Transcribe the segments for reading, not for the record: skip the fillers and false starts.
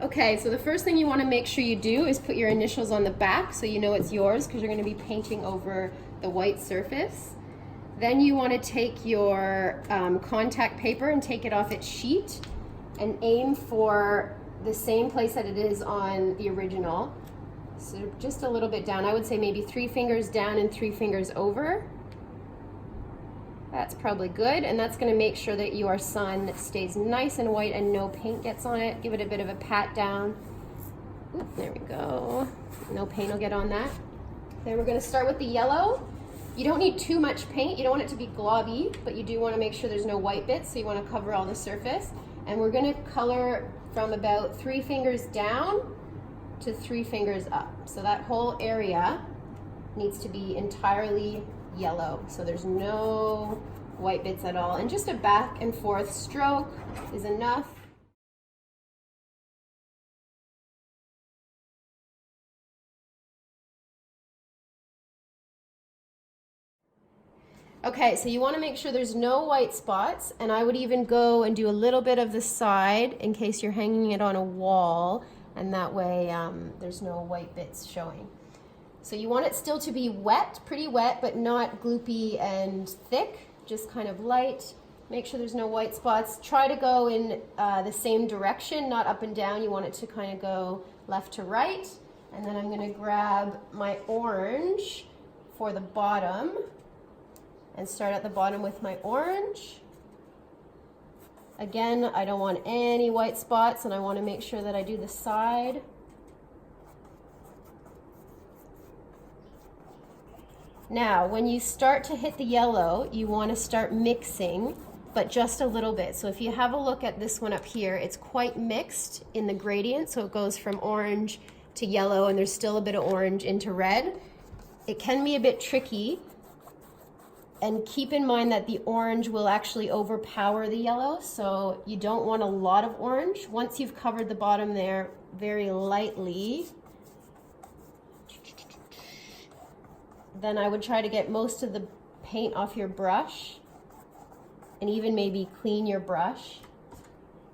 Okay, so the first thing you want to make sure you do is put your initials on the back so you know it's yours because you're going to be painting over the white surface. Then you want to take your contact paper and take it off its sheet and aim for the same place that it is on the original. So just a little bit down. I would say maybe 3 fingers down and 3 fingers over. That's probably good, and that's going to make sure that your sun stays nice and white and no paint gets on it. Give it a bit of a pat down. Oop, there we go. No paint will get on that. Then we're going to start with the yellow. You don't need too much paint. You don't want it to be globby, but you do want to make sure there's no white bits, so you want to cover all the surface. And we're going to color from about 3 fingers down to 3 fingers up. So that whole area needs to be entirely yellow, so there's no white bits at all, and just a back and forth stroke is enough. Okay, so you want to make sure there's no white spots, and I would even go and do a little bit of the side in case you're hanging it on a wall, and that way there's no white bits showing. So you want it still to be wet, pretty wet, but not gloopy and thick, just kind of light. Make sure there's no white spots. Try to go in the same direction, not up and down. You want it to kind of go left to right. And then I'm going to grab my orange for the bottom and start at the bottom with my orange. Again, I don't want any white spots, and I want to make sure that I do the side. Now, when you start to hit the yellow, you want to start mixing, but just a little bit. So if you have a look at this one up here, it's quite mixed in the gradient, so it goes from orange to yellow, and there's still a bit of orange into red. It can be a bit tricky, and keep in mind that the orange will actually overpower the yellow, so you don't want a lot of orange. Once you've covered the bottom there very lightly, then I would try to get most of the paint off your brush, and even maybe clean your brush,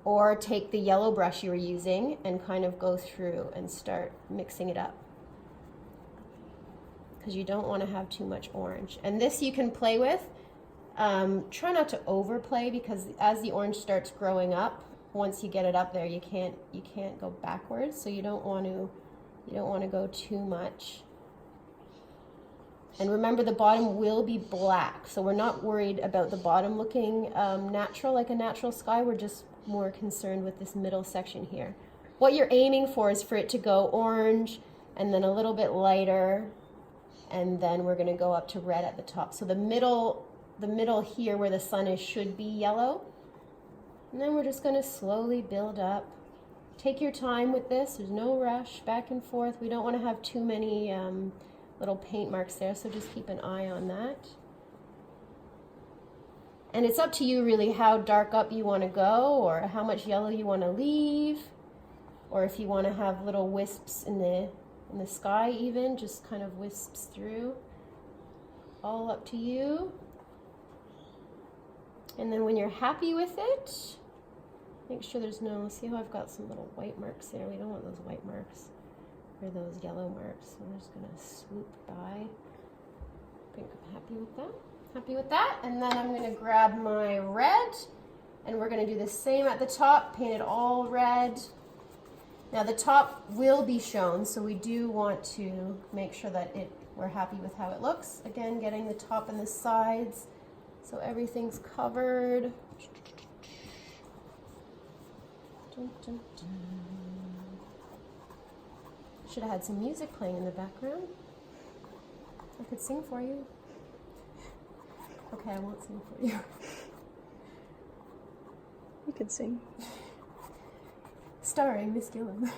or take the yellow brush you were using and kind of go through and start mixing it up, because you don't want to have too much orange. And this you can play with. Try not to overplay, because as the orange starts growing up, once you get it up there, you can't go backwards, so you don't want to go too much. And remember, the bottom will be black, so we're not worried about the bottom looking natural, like a natural sky. We're just more concerned with this middle section here. What you're aiming for is for it to go orange, and then a little bit lighter, and then we're going to go up to red at the top. So the middle here where the sun is should be yellow. And then we're just going to slowly build up. Take your time with this. There's no rush, back and forth. We don't want to have too many little paint marks there, so just keep an eye on that. And it's up to you really how dark up you want to go, or how much yellow you want to leave, or if you want to have little wisps in the sky, even just kind of wisps through. All up to you. And then when you're happy with it, make sure there's no, see how I've got some little white marks there? We don't want those white marks, or those yellow marks. So we're just gonna swoop by. I think I'm happy with that. Happy with that. And then I'm gonna grab my red, and we're gonna do the same at the top, paint it all red. Now the top will be shown, so we do want to make sure that we're happy with how it looks. Again, getting the top and the sides so everything's covered. Dun, dun, dun. Should have had some music playing in the background. I could sing for you. Okay, I won't sing for you. You could sing. Starring Miss Gillum.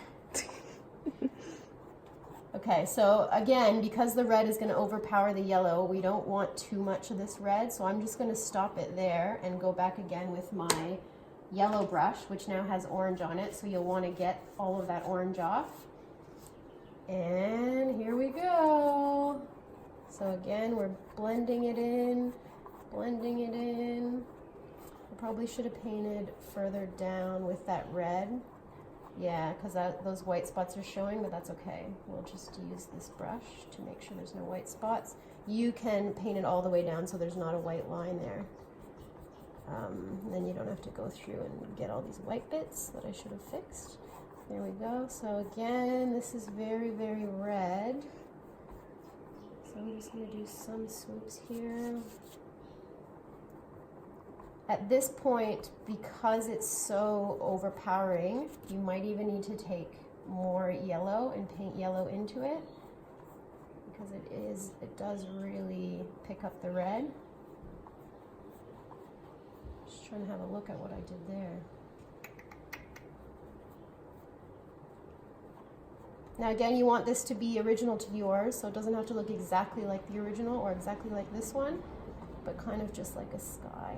Okay, so again, because the red is going to overpower the yellow, we don't want too much of this red, so I'm just going to stop it there and go back again with my yellow brush, which now has orange on it, so you'll want to get all of that orange off. And here we go. So again, we're blending it in, blending it in. I probably should have painted further down with that red. Yeah, because those white spots are showing, but that's okay. We'll just use this brush to make sure there's no white spots. You can paint it all the way down so there's not a white line there. Then you don't have to go through and get all these white bits that I should have fixed. There we go. So again, this is very, very red. So I'm just going to do some swoops here. At this point, because it's so overpowering, you might even need to take more yellow and paint yellow into it, because it does really pick up the red. Just trying to have a look at what I did there. Now again, you want this to be original to yours, so it doesn't have to look exactly like the original or exactly like this one, but kind of just like a sky.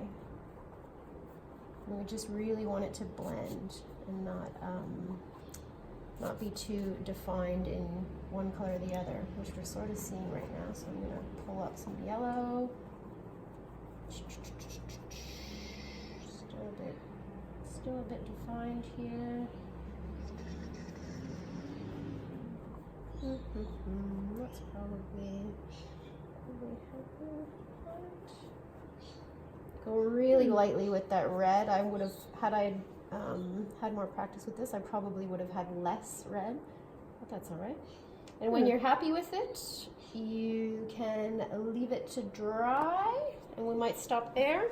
And we just really want it to blend and not be too defined in one color or the other, which we're sort of seeing right now. So I'm going to pull up some yellow. Still a bit defined here. That's probably go really lightly with that red. I would have, had I had more practice with this, I probably would have had less red, but that's all right. And when you're happy with it, you can leave it to dry, and we might stop there.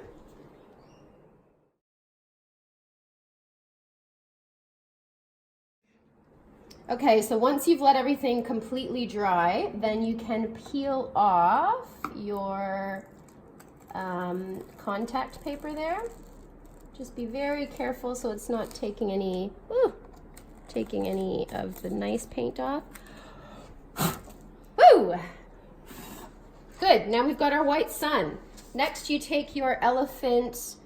Okay, so once you've let everything completely dry, then you can peel off your contact paper there. Just be very careful so it's not taking any of the nice paint off. Woo! Good, now we've got our white sun. Next you take your elephant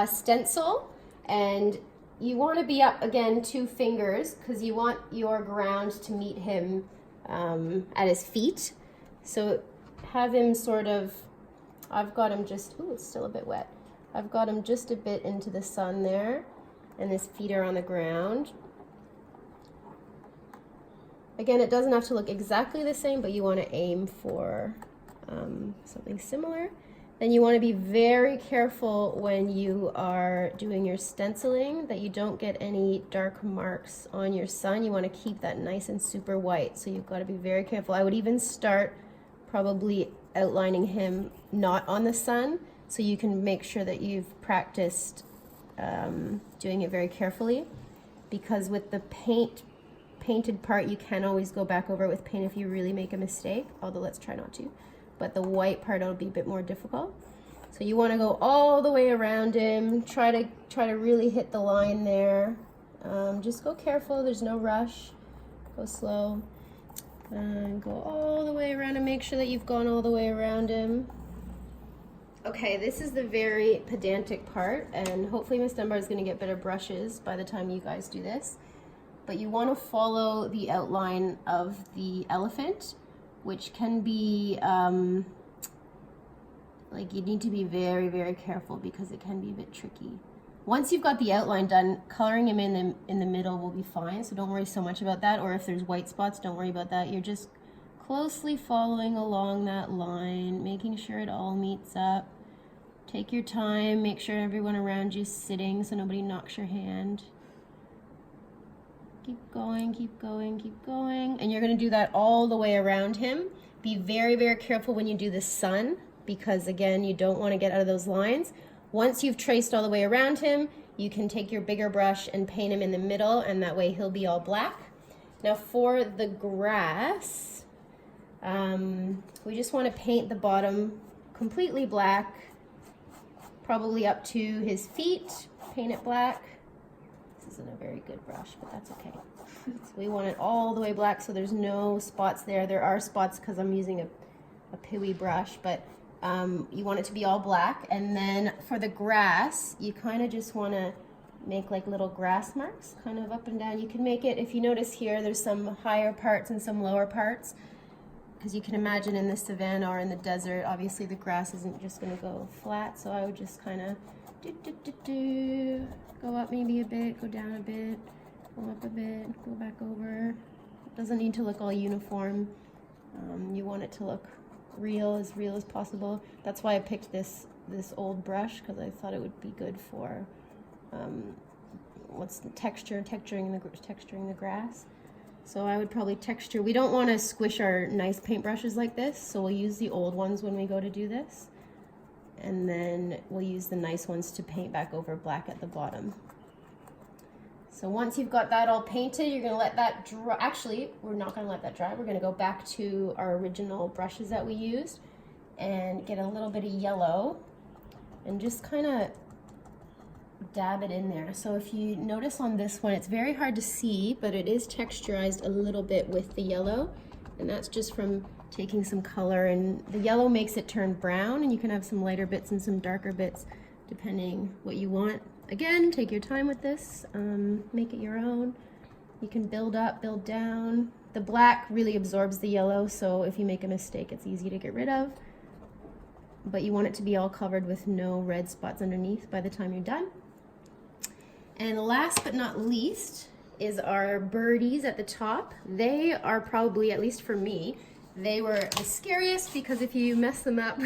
stencil, and you want to be up again 2 fingers because you want your ground to meet him at his feet. So have him sort of, I've got him just, ooh, it's still a bit wet. I've got him just a bit into the sun there, and his feet are on the ground. Again, it doesn't have to look exactly the same, but you want to aim for something similar. Then you want to be very careful when you are doing your stenciling that you don't get any dark marks on your sun. You want to keep that nice and super white, so you've got to be very careful. I would even start probably outlining him not on the sun, so you can make sure that you've practiced doing it very carefully, because with the painted part you can always go back over it with paint if you really make a mistake, although let's try not to. But the white part will be a bit more difficult. So you want to go all the way around him, try to really hit the line there. Just go careful, there's no rush, go slow. And go all the way around and make sure that you've gone all the way around him. Okay, this is the very pedantic part, and hopefully Miss Dunbar is going to get better brushes by the time you guys do this. But you want to follow the outline of the elephant, which can be, like, you need to be very, very careful because it can be a bit tricky. Once you've got the outline done, coloring him in the middle will be fine, so don't worry so much about that. Or if there's white spots, don't worry about that. You're just closely following along that line, making sure it all meets up. Take your time, make sure everyone around you is sitting so nobody knocks your hand. Keep going, keep going, keep going. And you're going to do that all the way around him. Be very, very careful when you do the sun, because again, you don't want to get out of those lines. Once you've traced all the way around him, you can take your bigger brush and paint him in the middle, and that way he'll be all black. Now for the grass, we just want to paint the bottom completely black, probably up to his feet, paint it black. This isn't a very good brush, but that's okay. So we want it all the way black so there's no spots there. There are spots because I'm using a Piwi brush, but you want it to be all black. And then for the grass, you kind of just want to make like little grass marks kind of up and down. You can make it, if you notice here, there's some higher parts and some lower parts, because you can imagine in the savanna or in the desert, obviously the grass isn't just going to go flat. So I would just kind of go up maybe a bit, go down a bit, Pull up a bit, go back over. It doesn't need to look all uniform. You want it to look real as possible. That's why I picked this old brush, because I thought it would be good for what's the texturing the grass. So I would probably texture. We don't want to squish our nice paintbrushes like this, so we'll use the old ones when we go to do this. And then we'll use the nice ones to paint back over black at the bottom. So once you've got that all painted, you're going to let that dry. Actually, we're not going to let that dry. We're going to go back to our original brushes that we used and get a little bit of yellow and just kind of dab it in there. So if you notice on this one, it's very hard to see, but it is texturized a little bit with the yellow, and that's just from taking some color, and the yellow makes it turn brown, and you can have some lighter bits and some darker bits depending what you want. Again, take your time with this, make it your own. You can build up, build down. The black really absorbs the yellow, so if you make a mistake, it's easy to get rid of. But you want it to be all covered with no red spots underneath by the time you're done. And last but not least is our birdies at the top. They are probably, at least for me, they were the scariest, because if you mess them up,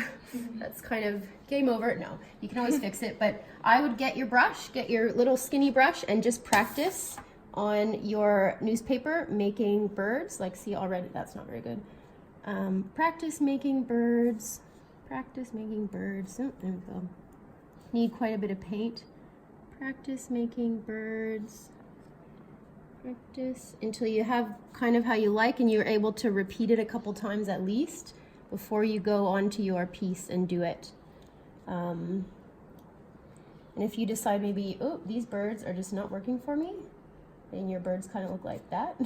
that's kind of game over. No, you can always fix it, but I would get your brush, get your little skinny brush, and just practice on your newspaper making birds. Like, see already, that's not very good. Practice making birds. Practice making birds. Oh, there we go. Need quite a bit of paint. Practice making birds. Practice until you have kind of how you like, and you're able to repeat it a couple times at least before you go on to your piece and do it. And if you decide maybe, oh, these birds are just not working for me, and your birds kind of look like that,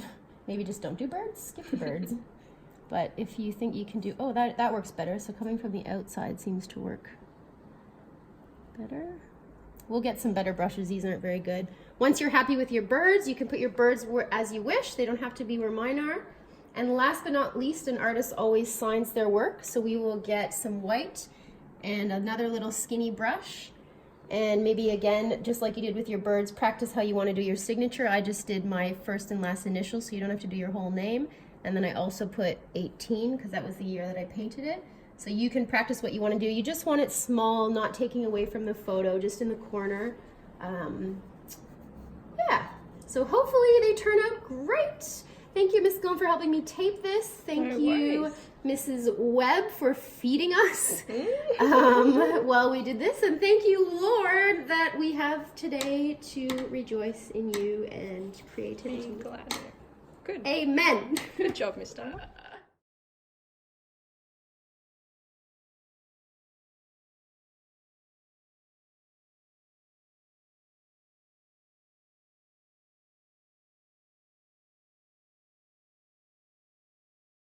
maybe just don't do birds, skip the birds. But if you think you can do, oh, that works better, so coming from the outside seems to work better. We'll get some better brushes. These aren't very good. Once you're happy with your birds, you can put your birds as you wish. They don't have to be where mine are. And last but not least, an artist always signs their work. So we will get some white and another little skinny brush. And maybe again, just like you did with your birds, practice how you want to do your signature. I just did my first and last initial, so you don't have to do your whole name. And then I also put 18, because that was the year that I painted it. So you can practice what you want to do. You just want it small, not taking away from the photo, just in the corner. Yeah, so hopefully they turn out great. Thank you, Miss Gone, for helping me tape this. Thank you, Mrs. Webb, for feeding us while we did this. And thank you, Lord, that we have today to rejoice in you and creativity. I'm glad. Good. Amen. Good job, Mr.